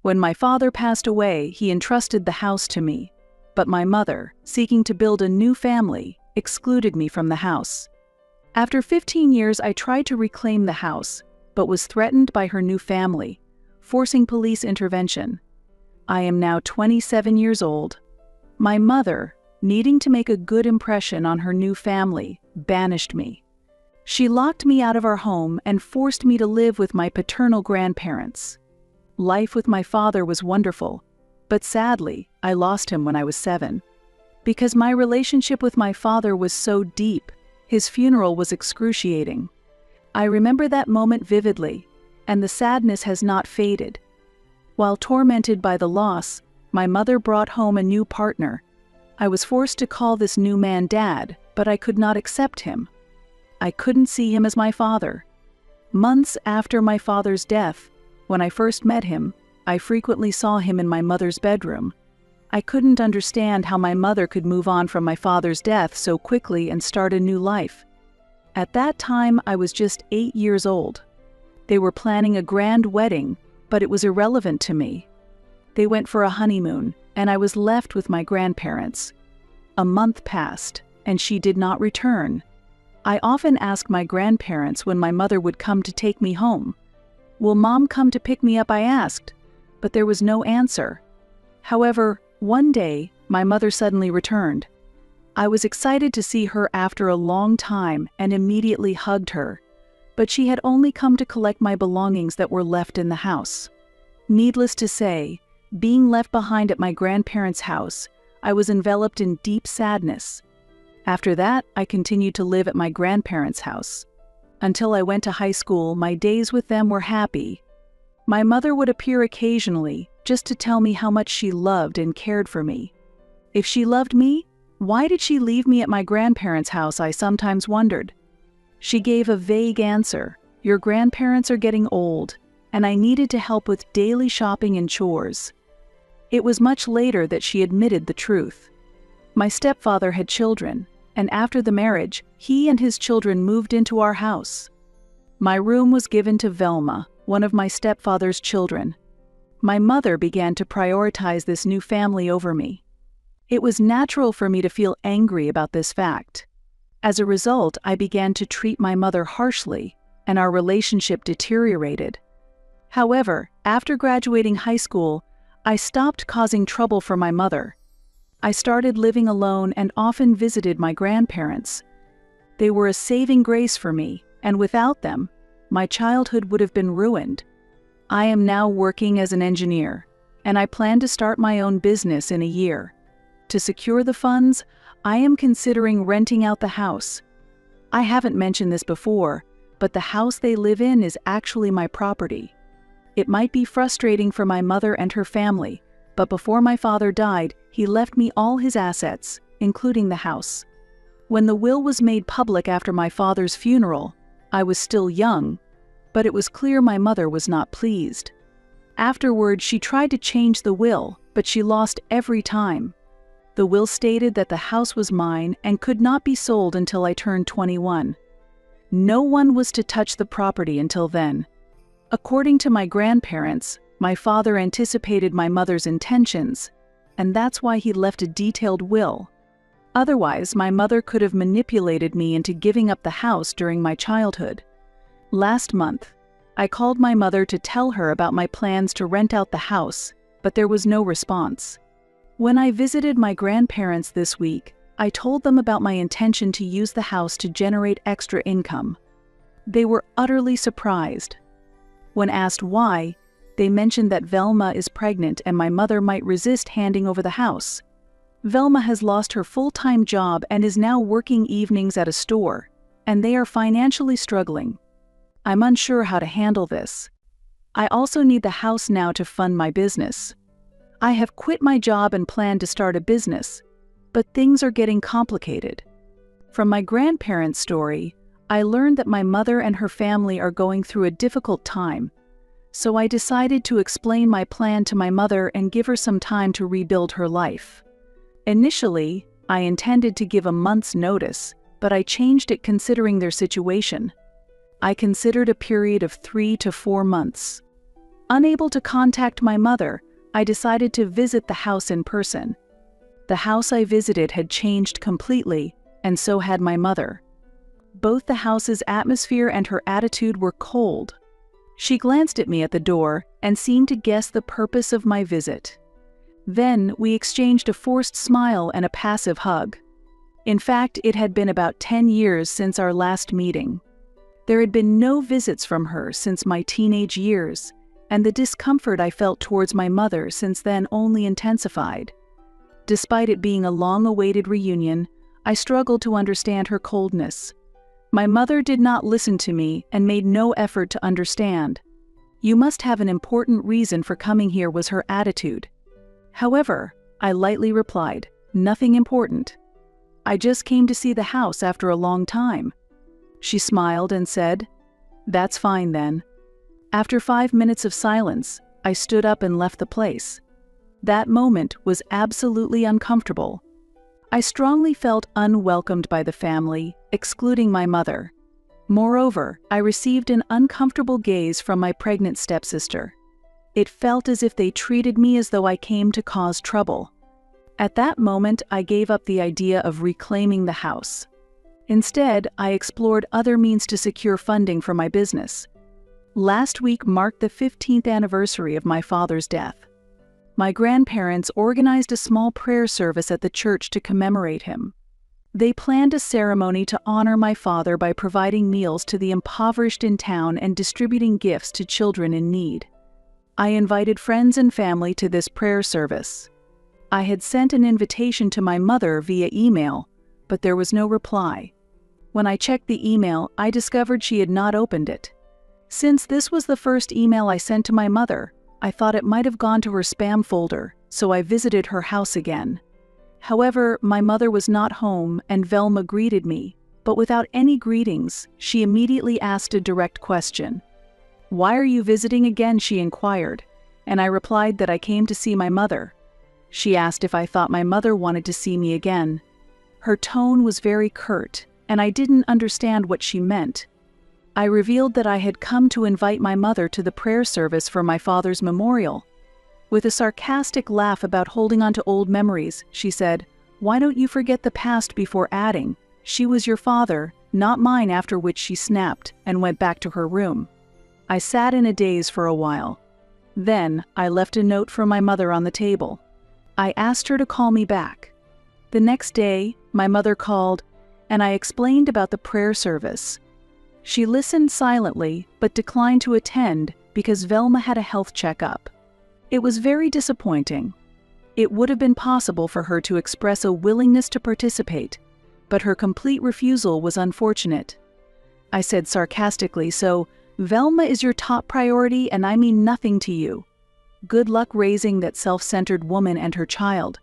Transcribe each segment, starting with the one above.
When my father passed away, he entrusted the house to me, but my mother, seeking to build a new family, excluded me from the house. After 15 years, I tried to reclaim the house, but was threatened by her new family, forcing police intervention. I am now 27 years old. My mother, needing to make a good impression on her new family, banished me. She locked me out of our home and forced me to live with my paternal grandparents. Life with my father was wonderful, but sadly, I lost him when I was 7. Because my relationship with my father was so deep, his funeral was excruciating. I remember that moment vividly, and the sadness has not faded. While tormented by the loss, my mother brought home a new partner. I was forced to call this new man Dad, but I could not accept him. I couldn't see him as my father. Months after my father's death, when I first met him, I frequently saw him in my mother's bedroom. I couldn't understand how my mother could move on from my father's death so quickly and start a new life. At that time, I was just 8 years old. They were planning a grand wedding, but it was irrelevant to me. They went for a honeymoon, and I was left with my grandparents. A month passed, and she did not return. I often asked my grandparents when my mother would come to take me home. "Will Mom come to pick me up?" I asked, but there was no answer. However, one day, my mother suddenly returned. I was excited to see her after a long time and immediately hugged her, but she had only come to collect my belongings that were left in the house. Needless to say, being left behind at my grandparents' house, I was enveloped in deep sadness. After that, I continued to live at my grandparents' house. Until I went to high school, my days with them were happy. My mother would appear occasionally, just to tell me how much she loved and cared for me. If she loved me, why did she leave me at my grandparents' house, I sometimes wondered. She gave a vague answer: "Your grandparents are getting old, and I needed to help with daily shopping and chores." It was much later that she admitted the truth. My stepfather had children, and after the marriage, he and his children moved into our house. My room was given to Velma, one of my stepfather's children. My mother began to prioritize this new family over me. It was natural for me to feel angry about this fact. As a result, I began to treat my mother harshly, and our relationship deteriorated. However, after graduating high school, I stopped causing trouble for my mother. I started living alone and often visited my grandparents. They were a saving grace for me, and without them, my childhood would have been ruined. I am now working as an engineer, and I plan to start my own business in a year. To secure the funds, I am considering renting out the house. I haven't mentioned this before, but the house they live in is actually my property. It might be frustrating for my mother and her family, but before my father died, he left me all his assets, including the house. When the will was made public after my father's funeral, I was still young, but it was clear my mother was not pleased. Afterward, she tried to change the will, but she lost every time. The will stated that the house was mine and could not be sold until I turned 21. No one was to touch the property until then. According to my grandparents, my father anticipated my mother's intentions, and that's why he left a detailed will. Otherwise, my mother could have manipulated me into giving up the house during my childhood. Last month, I called my mother to tell her about my plans to rent out the house, but there was no response. When I visited my grandparents this week, I told them about my intention to use the house to generate extra income. They were utterly surprised. When asked why, they mentioned that Velma is pregnant and my mother might resist handing over the house. Velma has lost her full-time job and is now working evenings at a store, and they are financially struggling. I'm unsure how to handle this. I also need the house now to fund my business. I have quit my job and plan to start a business, but things are getting complicated. From my grandparents' story, I learned that my mother and her family are going through a difficult time, so I decided to explain my plan to my mother and give her some time to rebuild her life. Initially, I intended to give a month's notice, but I changed it considering their situation. I considered a period of 3 to 4 months. Unable to contact my mother, I decided to visit the house in person. The house I visited had changed completely, and so had my mother. Both the house's atmosphere and her attitude were cold. She glanced at me at the door and seemed to guess the purpose of my visit. Then we exchanged a forced smile and a passive hug. In fact, it had been about 10 years since our last meeting. There had been no visits from her since my teenage years, and the discomfort I felt towards my mother since then only intensified. Despite it being a long-awaited reunion, I struggled to understand her coldness. My mother did not listen to me and made no effort to understand. "You must have an important reason for coming here," was her attitude. However, I lightly replied, "Nothing important. I just came to see the house after a long time." She smiled and said, "That's fine then." After 5 minutes of silence, I stood up and left the place. That moment was absolutely uncomfortable. I strongly felt unwelcomed by the family, excluding my mother. Moreover, I received an uncomfortable gaze from my pregnant stepsister. It felt as if they treated me as though I came to cause trouble. At that moment, I gave up the idea of reclaiming the house. Instead, I explored other means to secure funding for my business. Last week marked the 15th anniversary of my father's death. My grandparents organized a small prayer service at the church to commemorate him. They planned a ceremony to honor my father by providing meals to the impoverished in town and distributing gifts to children in need. I invited friends and family to this prayer service. I had sent an invitation to my mother via email, but there was no reply. When I checked the email, I discovered she had not opened it. Since this was the first email I sent to my mother, I thought it might have gone to her spam folder, so I visited her house again. However, my mother was not home and Velma greeted me, but without any greetings, she immediately asked a direct question. "Why are you visiting again?" she inquired, and I replied that I came to see my mother. She asked if I thought my mother wanted to see me again. Her tone was very curt, and I didn't understand what she meant. I revealed that I had come to invite my mother to the prayer service for my father's memorial. With a sarcastic laugh about holding on to old memories, she said, "Why don't you forget the past?" before adding, "She was your father, not mine," after which she snapped and went back to her room. I sat in a daze for a while. Then, I left a note for my mother on the table. I asked her to call me back. The next day, my mother called, and I explained about the prayer service. She listened silently, but declined to attend because Velma had a health checkup. It was very disappointing. It would have been possible for her to express a willingness to participate, but her complete refusal was unfortunate. I said sarcastically, "So, Velma is your top priority and I mean nothing to you. Good luck raising that self-centered woman and her child."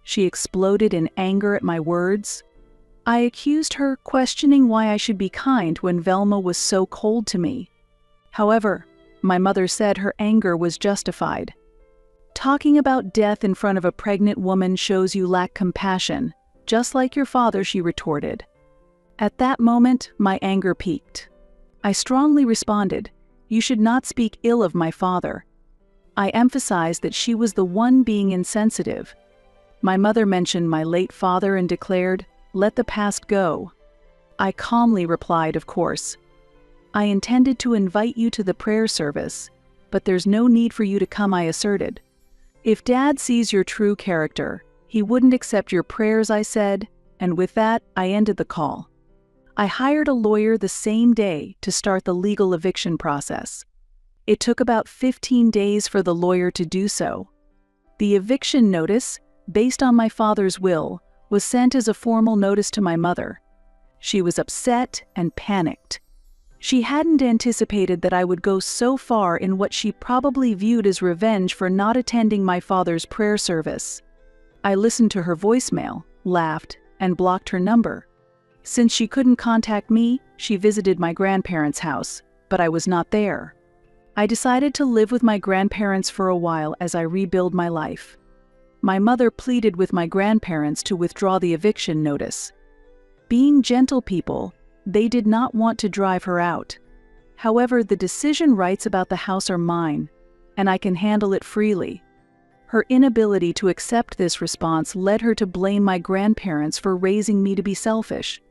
She exploded in anger at my words. I accused her, questioning why I should be kind when Velma was so cold to me. However, my mother said her anger was justified. "Talking about death in front of a pregnant woman shows you lack compassion, just like your father," she retorted. At that moment, my anger peaked. I strongly responded, "You should not speak ill of my father." I emphasized that she was the one being insensitive. My mother mentioned my late father and declared, "Let the past go." I calmly replied, "Of course. I intended to invite you to the prayer service, but there's no need for you to come," I asserted. "If Dad sees your true character, he wouldn't accept your prayers," I said, and with that, I ended the call. I hired a lawyer the same day to start the legal eviction process. It took about 15 days for the lawyer to do so. The eviction notice, based on my father's will, was sent as a formal notice to my mother. She was upset and panicked. She hadn't anticipated that I would go so far in what she probably viewed as revenge for not attending my father's prayer service. I listened to her voicemail, laughed, and blocked her number. Since she couldn't contact me, she visited my grandparents' house, but I was not there. I decided to live with my grandparents for a while as I rebuild my life. My mother pleaded with my grandparents to withdraw the eviction notice. Being gentle people, they did not want to drive her out. However, the decision rights about the house are mine, and I can handle it freely. Her inability to accept this response led her to blame my grandparents for raising me to be selfish.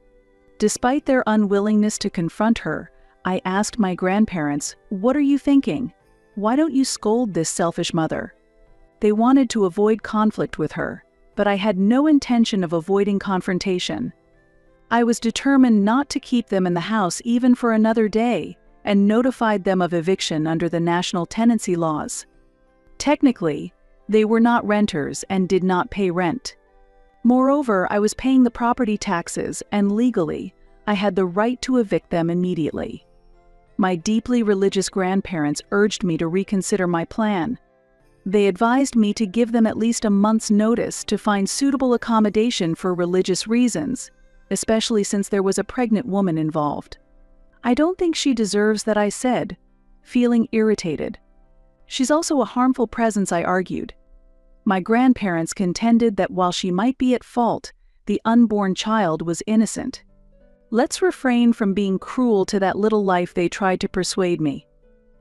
Despite their unwillingness to confront her, I asked my grandparents, "What are you thinking? Why don't you scold this selfish mother?" They wanted to avoid conflict with her, but I had no intention of avoiding confrontation. I was determined not to keep them in the house even for another day, and notified them of eviction under the national tenancy laws. Technically, they were not renters and did not pay rent. Moreover, I was paying the property taxes, and legally, I had the right to evict them immediately. My deeply religious grandparents urged me to reconsider my plan. They advised me to give them at least a month's notice to find suitable accommodation for religious reasons, especially since there was a pregnant woman involved. "I don't think she deserves that," I said, feeling irritated. "She's also a harmful presence," I argued. My grandparents contended that while she might be at fault, the unborn child was innocent. "Let's refrain from being cruel to that little life," they tried to persuade me.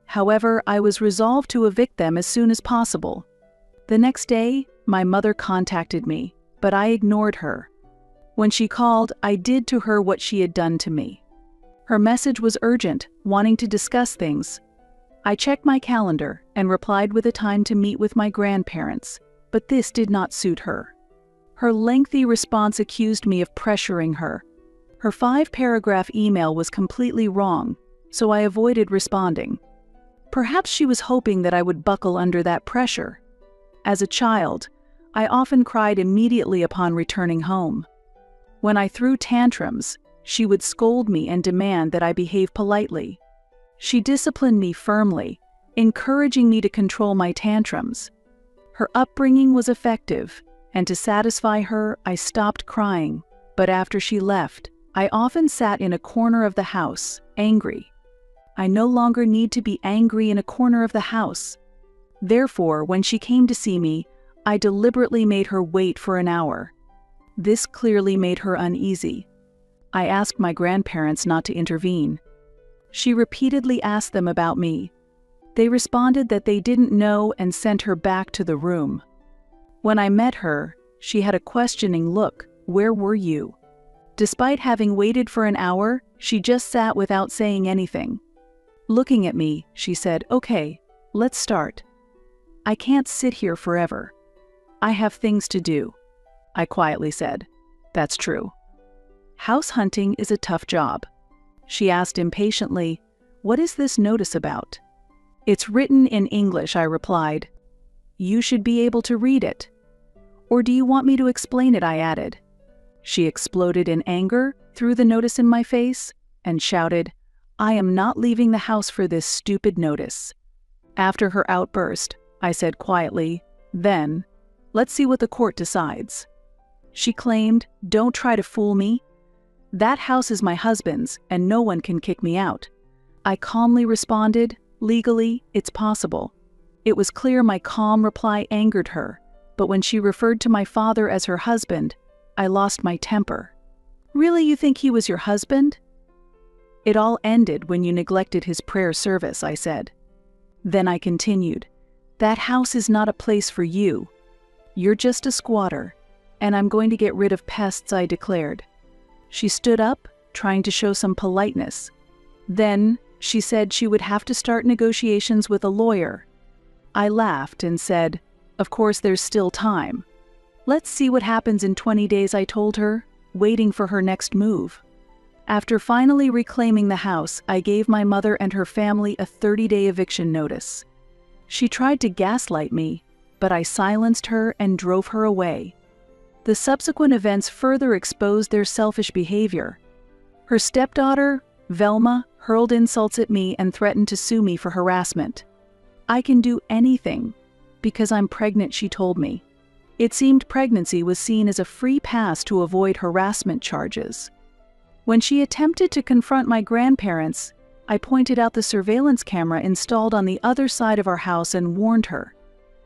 However, I was resolved to evict them as soon as possible. The next day, my mother contacted me, but I ignored her. When she called, I did to her what she had done to me. Her message was urgent, wanting to discuss things. I checked my calendar and replied with a time to meet with my grandparents, but this did not suit her. Her lengthy response accused me of pressuring her. Her 5-paragraph email was completely wrong, so I avoided responding. Perhaps she was hoping that I would buckle under that pressure. As a child, I often cried immediately upon returning home. When I threw tantrums, she would scold me and demand that I behave politely. She disciplined me firmly, encouraging me to control my tantrums. Her upbringing was effective, and to satisfy her, I stopped crying. But after she left, I often sat in a corner of the house, angry. I no longer need to be angry in a corner of the house. Therefore, when she came to see me, I deliberately made her wait for an hour. This clearly made her uneasy. I asked my grandparents not to intervene. She repeatedly asked them about me. They responded that they didn't know and sent her back to the room. When I met her, she had a questioning look. "Where were you?" Despite having waited for an hour, she just sat without saying anything. Looking at me, she said, "Okay, let's start. I can't sit here forever. I have things to do." I quietly said, "That's true." "House hunting is a tough job." She asked impatiently, "What is this notice about?" "It's written in English," I replied. "You should be able to read it." "Or do you want me to explain it?" I added. She exploded in anger, threw the notice in my face, and shouted, "I am not leaving the house for this stupid notice." After her outburst, I said quietly, "Then, let's see what the court decides." She claimed, "Don't try to fool me. That house is my husband's, and no one can kick me out." I calmly responded, "Legally, it's possible." It was clear my calm reply angered her, but when she referred to my father as her husband, I lost my temper. "Really, you think he was your husband?" "It all ended when you neglected his prayer service," I said. Then I continued, "That house is not a place for you. You're just a squatter, and I'm going to get rid of pests," I declared. She stood up, trying to show some politeness. Then she said she would have to start negotiations with a lawyer. I laughed and said, "Of course there's still time. Let's see what happens in 20 days, I told her, waiting for her next move. After finally reclaiming the house, I gave my mother and her family a 30-day eviction notice. She tried to gaslight me, but I silenced her and drove her away. The subsequent events further exposed their selfish behavior. Her stepdaughter, Velma, hurled insults at me and threatened to sue me for harassment. "I can do anything because I'm pregnant," she told me. It seemed pregnancy was seen as a free pass to avoid harassment charges. When she attempted to confront my grandparents, I pointed out the surveillance camera installed on the other side of our house and warned her,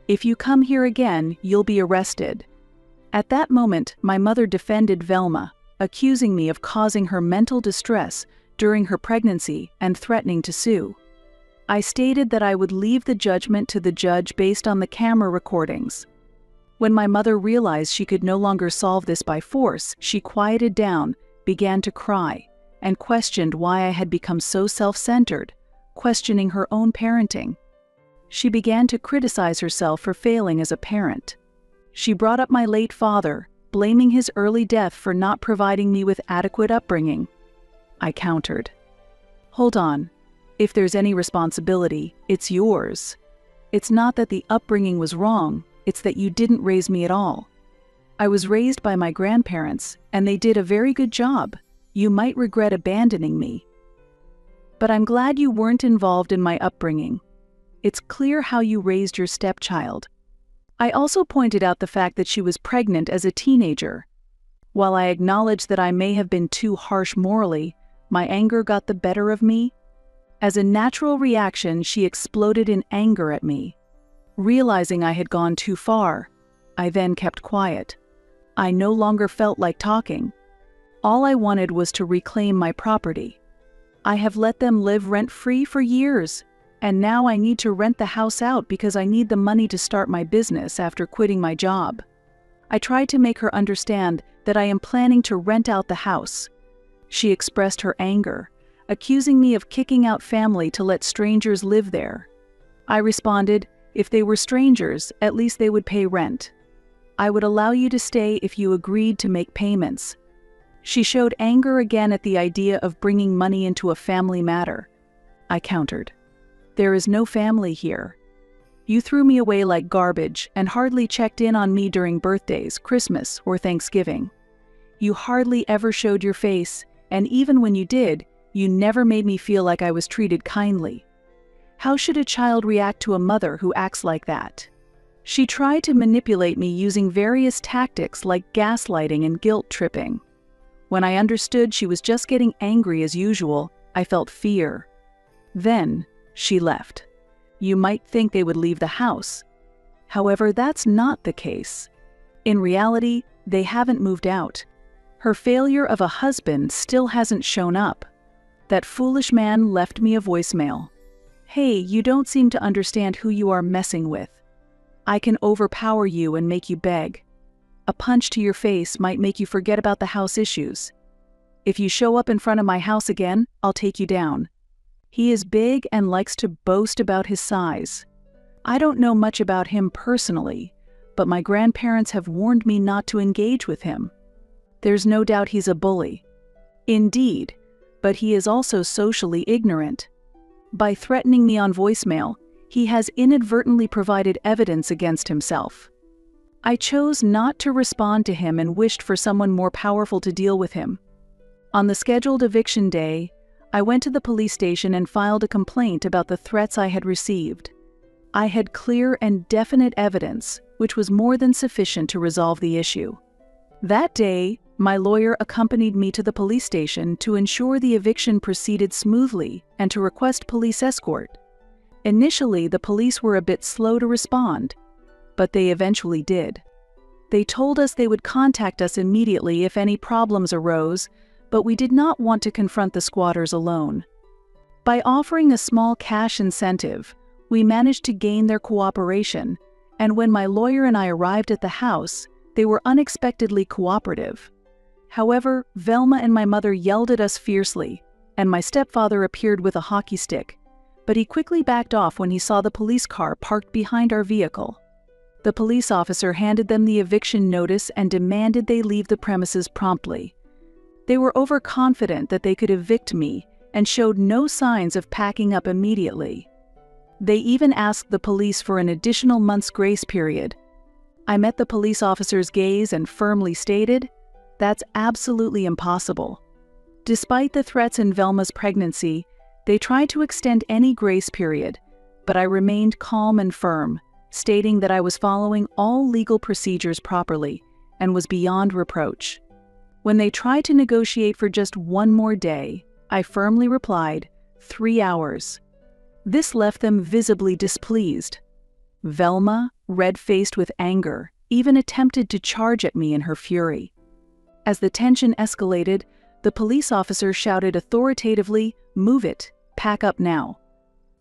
"If you come here again, you'll be arrested." At that moment, my mother defended Velma, accusing me of causing her mental distress during her pregnancy and threatening to sue. I stated that I would leave the judgment to the judge based on the camera recordings. When my mother realized she could no longer solve this by force, she quieted down, began to cry, and questioned why I had become so self-centered, questioning her own parenting. She began to criticize herself for failing as a parent. She brought up my late father, blaming his early death for not providing me with adequate upbringing. I countered. "Hold on. If there's any responsibility, it's yours. It's not that the upbringing was wrong, it's that you didn't raise me at all. I was raised by my grandparents, and they did a very good job. You might regret abandoning me. But I'm glad you weren't involved in my upbringing. It's clear how you raised your stepchild." I also pointed out the fact that she was pregnant as a teenager. While I acknowledged that I may have been too harsh morally, my anger got the better of me. As a natural reaction, she exploded in anger at me. Realizing I had gone too far, I then kept quiet. I no longer felt like talking. All I wanted was to reclaim my property. I have let them live rent-free for years, and now I need to rent the house out because I need the money to start my business after quitting my job. I tried to make her understand that I am planning to rent out the house. She expressed her anger, accusing me of kicking out family to let strangers live there. I responded, if they were strangers, at least they would pay rent. I would allow you to stay if you agreed to make payments. She showed anger again at the idea of bringing money into a family matter. I countered. There is no family here. You threw me away like garbage and hardly checked in on me during birthdays, Christmas, or Thanksgiving. You hardly ever showed your face, and even when you did, you never made me feel like I was treated kindly. How should a child react to a mother who acts like that? She tried to manipulate me using various tactics like gaslighting and guilt tripping. When I understood she was just getting angry as usual, I felt fear. Then, she left. You might think they would leave the house. However, that's not the case. In reality, they haven't moved out. Her failure of a husband still hasn't shown up. That foolish man left me a voicemail. Hey, you don't seem to understand who you are messing with. I can overpower you and make you beg. A punch to your face might make you forget about the house issues. If you show up in front of my house again, I'll take you down. He is big and likes to boast about his size. I don't know much about him personally, but my grandparents have warned me not to engage with him. There's no doubt he's a bully. Indeed, but he is also socially ignorant. By threatening me on voicemail, he has inadvertently provided evidence against himself. I chose not to respond to him and wished for someone more powerful to deal with him. On the scheduled eviction day, I went to the police station and filed a complaint about the threats I had received. I had clear and definite evidence, which was more than sufficient to resolve the issue. That day, my lawyer accompanied me to the police station to ensure the eviction proceeded smoothly and to request police escort. Initially, the police were a bit slow to respond, but they eventually did. They told us they would contact us immediately if any problems arose, but we did not want to confront the squatters alone. By offering a small cash incentive, we managed to gain their cooperation, and when my lawyer and I arrived at the house, they were unexpectedly cooperative. However, Velma and my mother yelled at us fiercely, and my stepfather appeared with a hockey stick, but he quickly backed off when he saw the police car parked behind our vehicle. The police officer handed them the eviction notice and demanded they leave the premises promptly. They were overconfident that they could evict me and showed no signs of packing up immediately. They even asked the police for an additional month's grace period. I met the police officer's gaze and firmly stated, "That's absolutely impossible." Despite the threats in Velma's pregnancy, they tried to extend any grace period, but I remained calm and firm, stating that I was following all legal procedures properly and was beyond reproach. When they tried to negotiate for just one more day, I firmly replied, 3 hours. This left them visibly displeased. Velma, red-faced with anger, even attempted to charge at me in her fury. As the tension escalated, the police officer shouted authoritatively, "Move it, pack up now."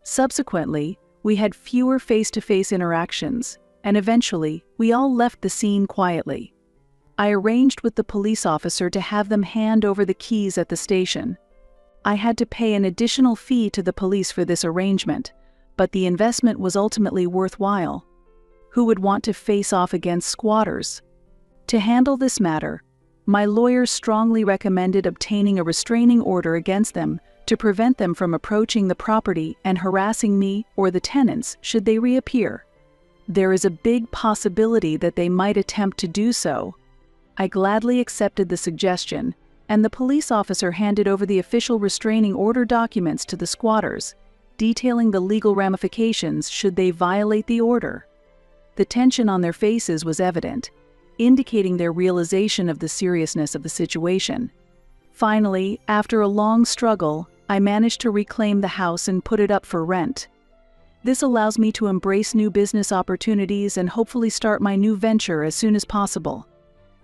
Subsequently, we had fewer face-to-face interactions, and eventually, we all left the scene quietly. I arranged with the police officer to have them hand over the keys at the station. I had to pay an additional fee to the police for this arrangement, but the investment was ultimately worthwhile. Who would want to face off against squatters? To handle this matter, my lawyer strongly recommended obtaining a restraining order against them to prevent them from approaching the property and harassing me or the tenants should they reappear. There is a big possibility that they might attempt to do so. I gladly accepted the suggestion, and the police officer handed over the official restraining order documents to the squatters, detailing the legal ramifications should they violate the order. The tension on their faces was evident, indicating their realization of the seriousness of the situation. Finally, after a long struggle, I managed to reclaim the house and put it up for rent. This allows me to embrace new business opportunities and hopefully start my new venture as soon as possible.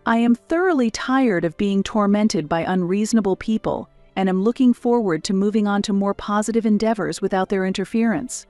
I am thoroughly tired of being tormented by unreasonable people and am looking forward to moving on to more positive endeavors without their interference.